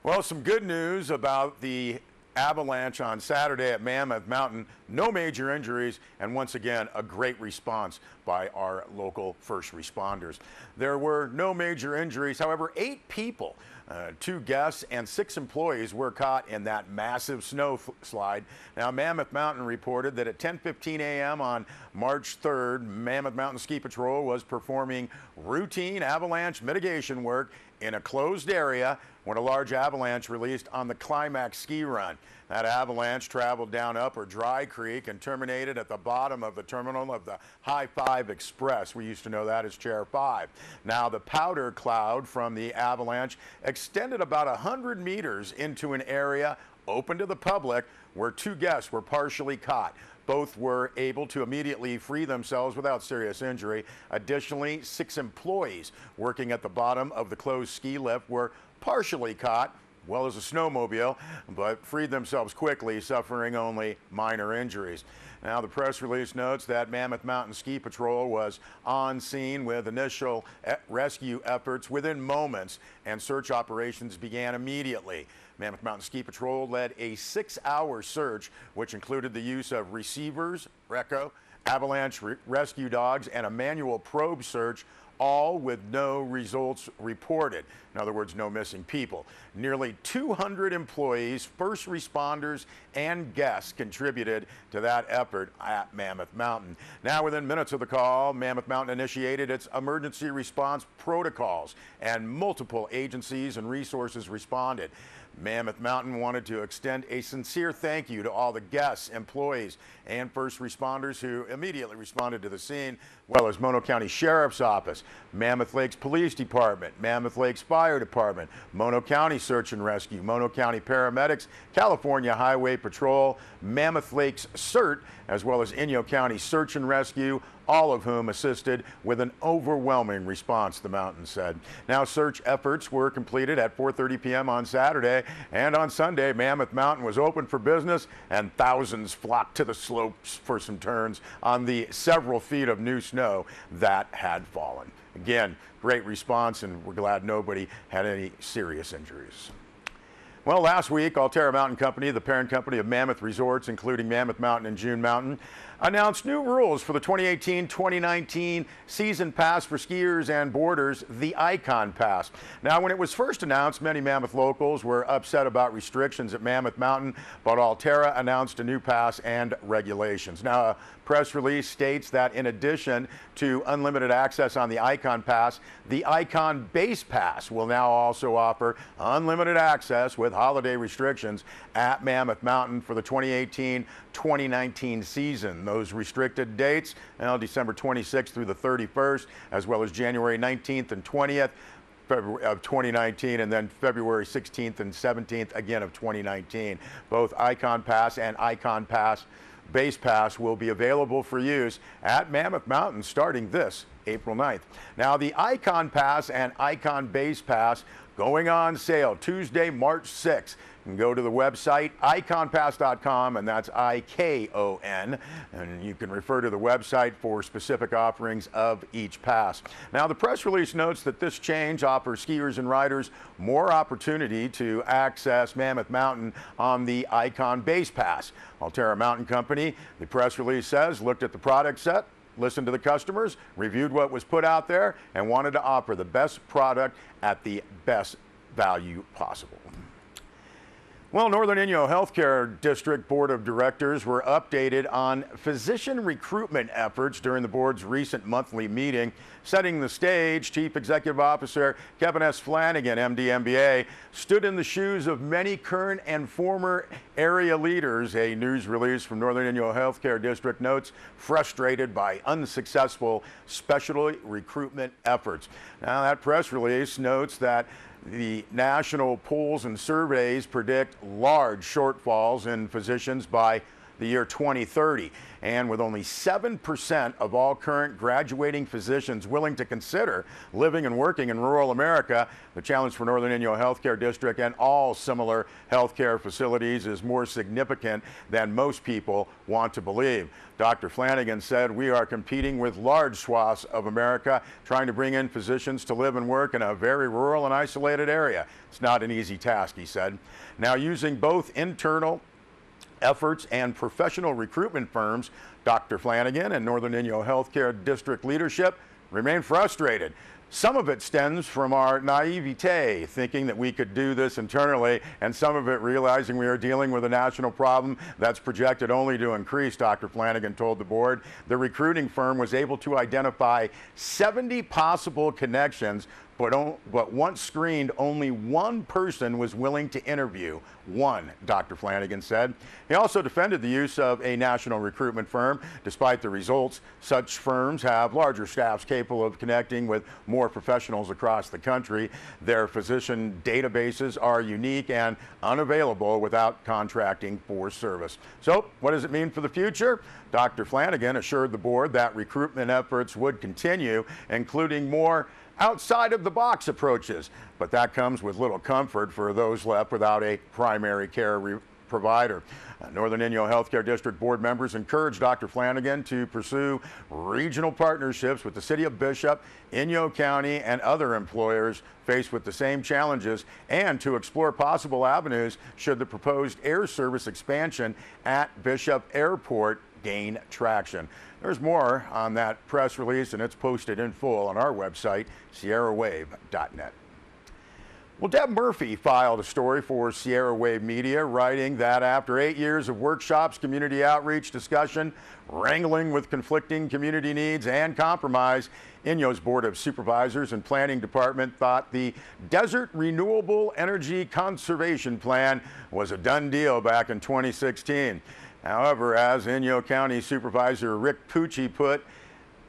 Well, some good news about the Avalanche on Saturday at Mammoth Mountain. No major injuries, and once again, a great response by our local first responders. There were no major injuries. However, 8 people, 2 guests and 6 employees were caught in that massive snow slide. Now, Mammoth Mountain reported that at 10:15 a.m. on March 3rd, Mammoth Mountain Ski Patrol was performing routine avalanche mitigation work in a closed area when a large avalanche released on the Climax ski run. That avalanche traveled down Upper Dry Creek and terminated at the bottom of the terminal of the High 5 Express. We used to know that as Chair 5. Now, the powder cloud from the avalanche extended about 100 meters into an area open to the public where 2 guests were partially caught. Both were able to immediately free themselves without serious injury. Additionally, 6 employees working at the bottom of the closed ski lift were partially caught, well as a snowmobile, but freed themselves quickly, suffering only minor injuries. Now, the press release notes that Mammoth Mountain Ski Patrol was on scene with initial rescue efforts within moments, and search operations began immediately. Mammoth Mountain Ski Patrol led a 6-hour search, which included the use of receivers, RECO, avalanche rescue dogs, and a manual probe search, all with no results reported. In other words, no missing people. Nearly 200 employees, first responders, and guests contributed to that effort at Mammoth Mountain. Now, within minutes of the call, Mammoth Mountain initiated its emergency response protocols, and multiple agencies and resources responded. Mammoth Mountain wanted to extend a sincere thank you to all the guests, employees, and first responders who immediately responded to the scene, as well as Mono County Sheriff's Office, Mammoth Lakes Police Department, Mammoth Lakes Fire Department, Mono County Search and Rescue, Mono County Paramedics, California Highway Patrol, Mammoth Lakes CERT, as well as Inyo County Search and Rescue, all of whom assisted with an overwhelming response, the mountain said. Now, search efforts were completed at 4:30 p.m. on Saturday, and on Sunday, Mammoth Mountain was open for business, and thousands flocked to the slopes for some turns on the several feet of new snow that had fallen. Again, great response, and we're glad nobody had any serious injuries. Well, last week, Alterra Mountain Company, the parent company of Mammoth Resorts, including Mammoth Mountain and June Mountain, announced new rules for the 2018-2019 season pass for skiers and boarders, the Icon Pass. Now, when it was first announced, many Mammoth locals were upset about restrictions at Mammoth Mountain, but Alterra announced a new pass and regulations. Now, a press release states that in addition to unlimited access on the Icon Pass, the Icon Base Pass will now also offer unlimited access with holiday restrictions at Mammoth Mountain for the 2018-2019 season. Those restricted dates, December 26th through the 31st, as well as January 19th and 20th of 2019, and then February 16th and 17th again of 2019. Both Icon Pass and Icon Pass Base Pass will be available for use at Mammoth Mountain starting this April 9th. Now, the Icon Pass and Icon Base Pass going on sale Tuesday, March 6th. You can go to the website iconpass.com, and that's IKON, and you can refer to the website for specific offerings of each pass. Now, the press release notes that this change offers skiers and riders more opportunity to access Mammoth Mountain on the Icon Base Pass. Alterra Mountain Company, the press release says, looked at the product set, listened to the customers, reviewed what was put out there, and wanted to offer the best product at the best value possible. Well, Northern Inyo Healthcare District Board of Directors were updated on physician recruitment efforts during the board's recent monthly meeting. Setting the stage, Chief Executive Officer Kevin S. Flanagan, MD, MBA, stood in the shoes of many current and former area leaders. A news release from Northern Inyo Healthcare District notes, frustrated by unsuccessful specialty recruitment efforts. Now, that press release notes that the national polls and surveys predict large shortfalls in physicians by the year 2030. And with only 7% of all current graduating physicians willing to consider living and working in rural America, the challenge for Northern Inyo Healthcare District and all similar healthcare facilities is more significant than most people want to believe. Dr. Flanagan said, "We are competing with large swaths of America, trying to bring in physicians to live and work in a very rural and isolated area. It's not an easy task," he said. Now, using both internal efforts and professional recruitment firms, Dr. Flanagan and Northern Inyo Healthcare District leadership remain frustrated. Some of it stems from our naivete, thinking that we could do this internally, and some of it realizing we are dealing with a national problem that's projected only to increase, Dr. Flanagan told the board. The recruiting firm was able to identify 70 possible connections, but once screened, only one person was willing to interview. One, Dr. Flanagan said. He also defended the use of a national recruitment firm. Despite the results, such firms have larger staffs capable of connecting with more professionals across the country. Their physician databases are unique and unavailable without contracting for service. So, what does it mean for the future? Dr. Flanagan assured the board that recruitment efforts would continue, including more outside of the box approaches, but that comes with little comfort for those left without a primary care provider. Northern Inyo Healthcare District board members encouraged Dr. Flanagan to pursue regional partnerships with the city of Bishop, Inyo County, and other employers faced with the same challenges, and to explore possible avenues should the proposed air service expansion at Bishop Airport gain traction. There's more on that press release, and it's posted in full on our website, sierrawave.net. Well, Deb Murphy filed a story for Sierra Wave Media, writing that after 8 years of workshops, community outreach, discussion, wrangling with conflicting community needs, and compromise, Inyo's Board of Supervisors and Planning Department thought the Desert Renewable Energy Conservation Plan was a done deal back in 2016. However, as Inyo County Supervisor Rick Pucci put,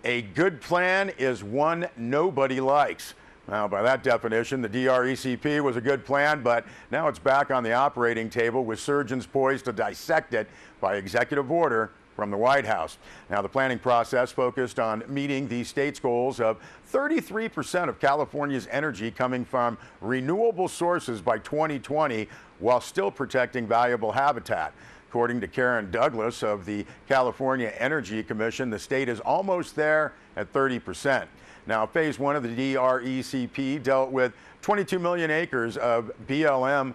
a good plan is one nobody likes. Now, by that definition, the DRECP was a good plan, but now it's back on the operating table with surgeons poised to dissect it by executive order from the White House. Now, the planning process focused on meeting the state's goals of 33% of California's energy coming from renewable sources by 2020, while still protecting valuable habitat. According to Karen Douglas of the California Energy Commission, the state is almost there at 30%. Now, phase one of the DRECP dealt with 22 million acres of BLM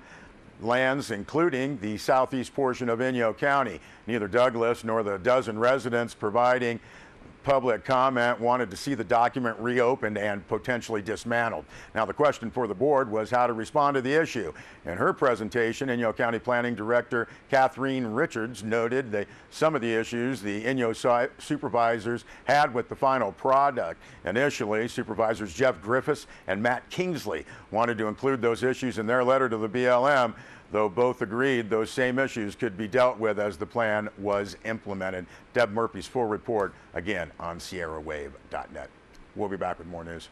lands, including the southeast portion of Inyo County. Neither Douglas nor the dozen residents providing public comment wanted to see the document reopened and potentially dismantled. Now, the question for the board was how to respond to the issue. In her presentation, Inyo County Planning Director Kathleen Richards noted that some of the issues the Inyo supervisors had with the final product. Initially, Supervisors Jeff Griffiths and Matt Kingsley wanted to include those issues in their letter to the BLM, though both agreed those same issues could be dealt with as the plan was implemented. Deb Murphy's full report, again, on sierrawave.net. We'll be back with more news.